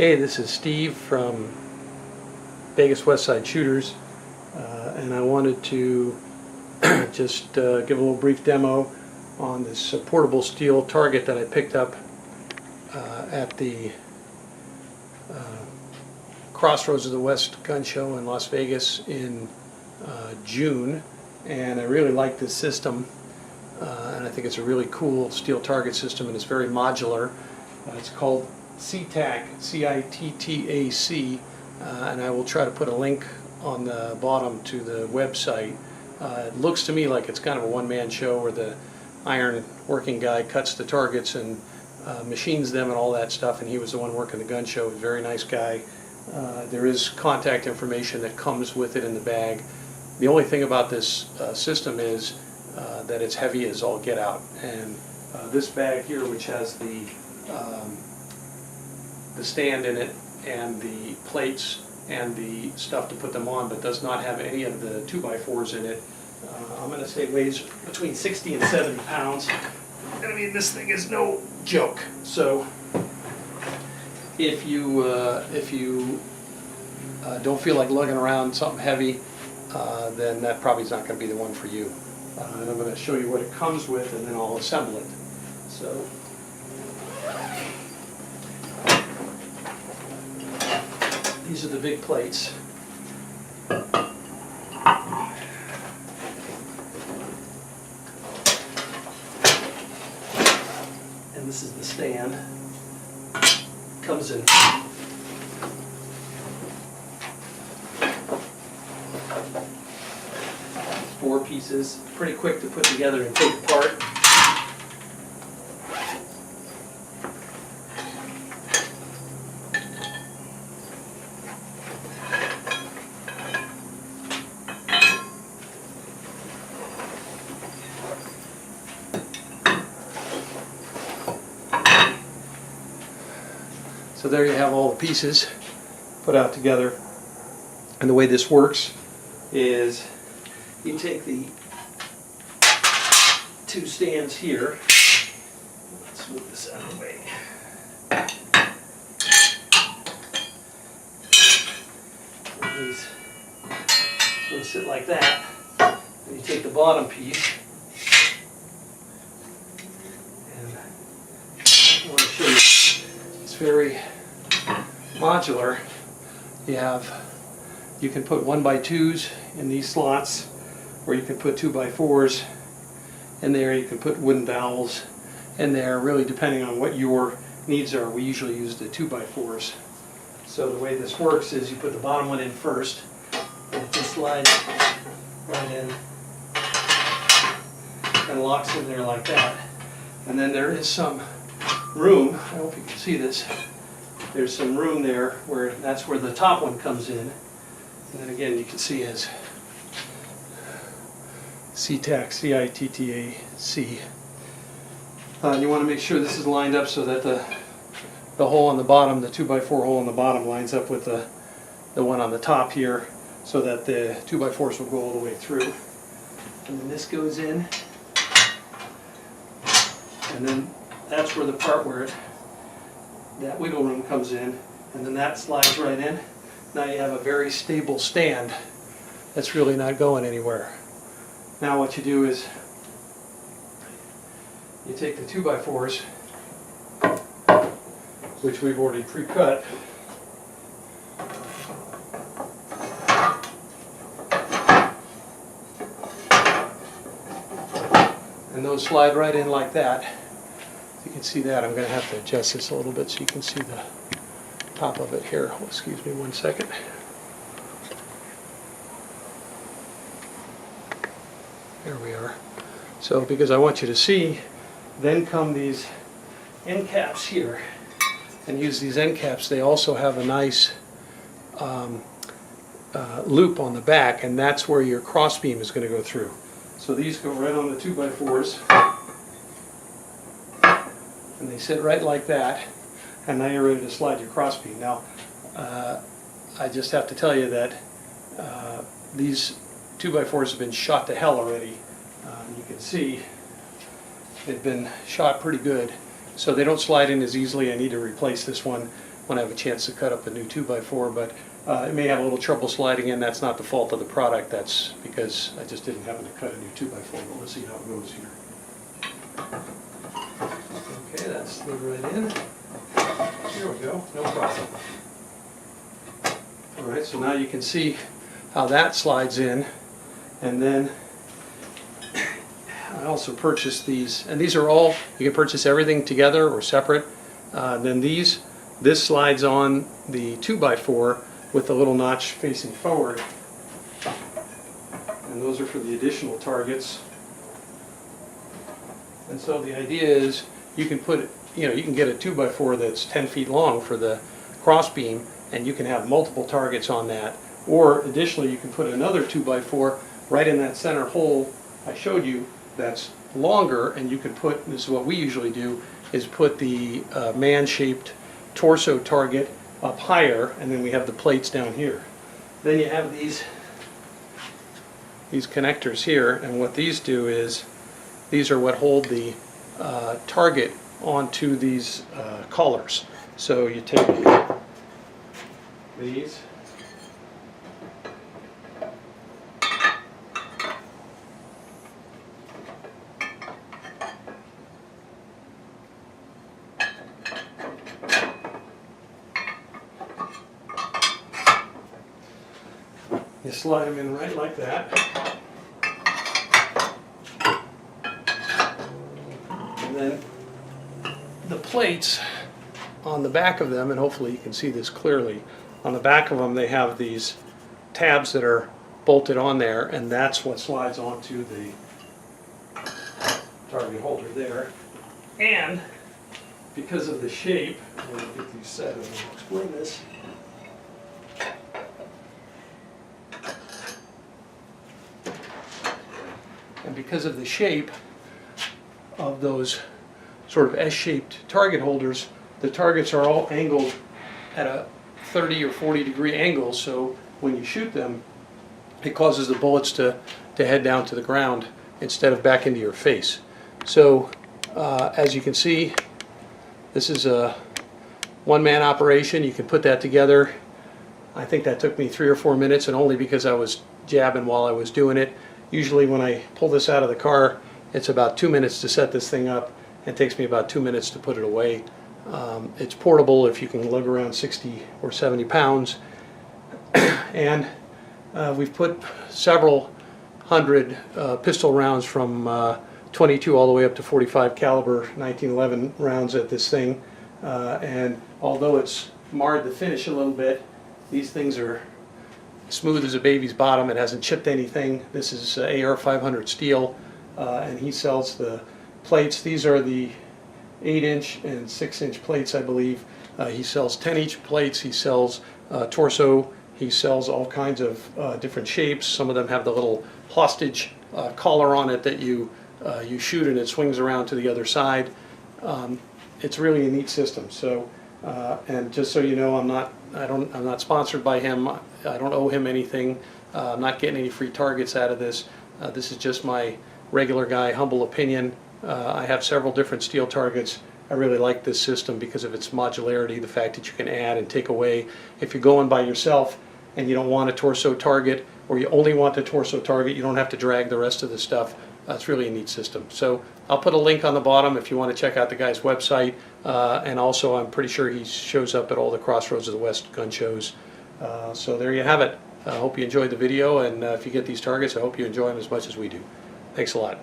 Hey, this is Steve from Vegas West Side Shooters, and I wanted to just give a little brief demo on this portable steel target that I picked up at the Crossroads of the West gun show in Las Vegas in June, and I really like this system, and I think it's a really cool steel target system, and it's very modular. It's called Cittac, C-I-T-T-A-C, and I will try to put a link on the bottom to the website. It looks to me like it's kind of a one-man show where the iron working guy cuts the targets and machines them and all that stuff, and he was the one working the gun show. He's a very nice guy. There is contact information that comes with it in the bag. The only thing about this system is that it's heavy as all get out, and this bag here, which has the stand in it and the plates and the stuff to put them on, but does not have any of the 2x4s in it. I'm going to say weighs between 60 and 70 pounds. I mean, this thing is no joke. So if you don't feel like lugging around something heavy, then that probably is not going to be the one for you. And I'm going to show you what it comes with, and then I'll assemble it. So these are the big plates. And this is the stand. Comes in 4 pieces. Pretty quick to put together and take apart. So there you have all the pieces put out together. And the way this works is you take the 2 stands here. Let's move this out of the way. And these sort of sit like that. And you take the bottom piece. And I want to show you. It's very modular. You can put 1x2s in these slots, or you can put 2x4s in there. You can put wooden dowels in there, really depending on what your needs are. We usually use the 2x4s. So the way this works is you put the bottom one in first, and it just slides right in and locks in there like that. And then there is some room, I hope you can see this, there's some room there where that's where the top one comes in. And then again you can see as Cittac, C-I-T-T-A-C. And you want to make sure this is lined up so that the hole on the bottom, the 2x4 hole on the bottom, lines up with the one on the top here, so that the 2x4s will go all the way through. And then this goes in, and then that's where the part where that wiggle room comes in, and then that slides right in. Now you have a very stable stand that's really not going anywhere. Now what you do is you take the 2x4s, which we've already pre-cut, and those slide right in like that. You can see that. I'm going to have to adjust this a little bit so you can see the top of it here. Oh, excuse me one second. There we are. So because I want you to see, then come these end caps here. And use these end caps. They also have a nice loop on the back, and that's where your crossbeam is going to go through. So these go right on the 2x4s. And they sit right like that, and now you're ready to slide your crossbeam. Now, I just have to tell you that these 2x4s have been shot to hell already. You can see they've been shot pretty good, so they don't slide in as easily. I need to replace this one. when I have a chance to cut up a new 2x4, but it may have a little trouble sliding in. That's not the fault of the product, that's because I just didn't happen to cut a new 2x4, but let's see how it goes here. Okay, that slid right in. Here we go, no problem. Alright, so now you can see how that slides in, and then I also purchased these, and these are all, you can purchase everything together or separate. Then this slides on the 2x4 with the little notch facing forward, and those are for the additional targets. And so the idea is you can put, you can get a 2x4 that's 10 feet long for the crossbeam, and you can have multiple targets on that. Or additionally, you can put another 2x4 right in that center hole I showed you that's longer, and you can put, this is what we usually do, is put the man-shaped torso target up higher, and then we have the plates down here. Then you have these connectors here, and what these do is, these are what hold the target onto these collars. So you take these, you slide them in right like that, and then the plates on the back of them, and hopefully you can see this clearly, on the back of them they have these tabs that are bolted on there, and that's what slides onto the target holder there. And because of the shape, I'm going to get these set and I'll explain this. And because of the shape of those sort of S-shaped target holders, the targets are all angled at a 30 or 40 degree angle, so when you shoot them, it causes the bullets to head down to the ground instead of back into your face. So as you can see, this is a one-man operation. You can put that together. I think that took me 3 or 4 minutes, and only because I was jabbing while I was doing it. Usually when I pull this out of the car, it's about 2 minutes to set this thing up. It takes me about 2 minutes to put it away. It's portable if you can lug around 60 or 70 pounds. And we've put several hundred pistol rounds from 22 all the way up to 45 caliber 1911 rounds at this thing. And although it's marred the finish a little bit, these things are smooth as a baby's bottom. It hasn't chipped anything. This is AR 500 steel, and he sells the plates. These are the 8-inch and 6-inch plates, I believe. He sells 10-inch plates. He sells torso. He sells all kinds of different shapes. Some of them have the little hostage collar on it that you shoot and it swings around to the other side. It's really a neat system. So, and just so you know, I'm not sponsored by him. I don't owe him anything. I'm not getting any free targets out of this. This is just my regular guy, humble opinion. I have several different steel targets. I really like this system because of its modularity, the fact that you can add and take away. If you're going by yourself and you don't want a torso target, or you only want the torso target, you don't have to drag the rest of the stuff. It's really a neat system. So I'll put a link on the bottom if you want to check out the guy's website, and also I'm pretty sure he shows up at all the Crossroads of the West gun shows. So there you have it. I hope you enjoyed the video, and if you get these targets, I hope you enjoy them as much as we do. Thanks a lot.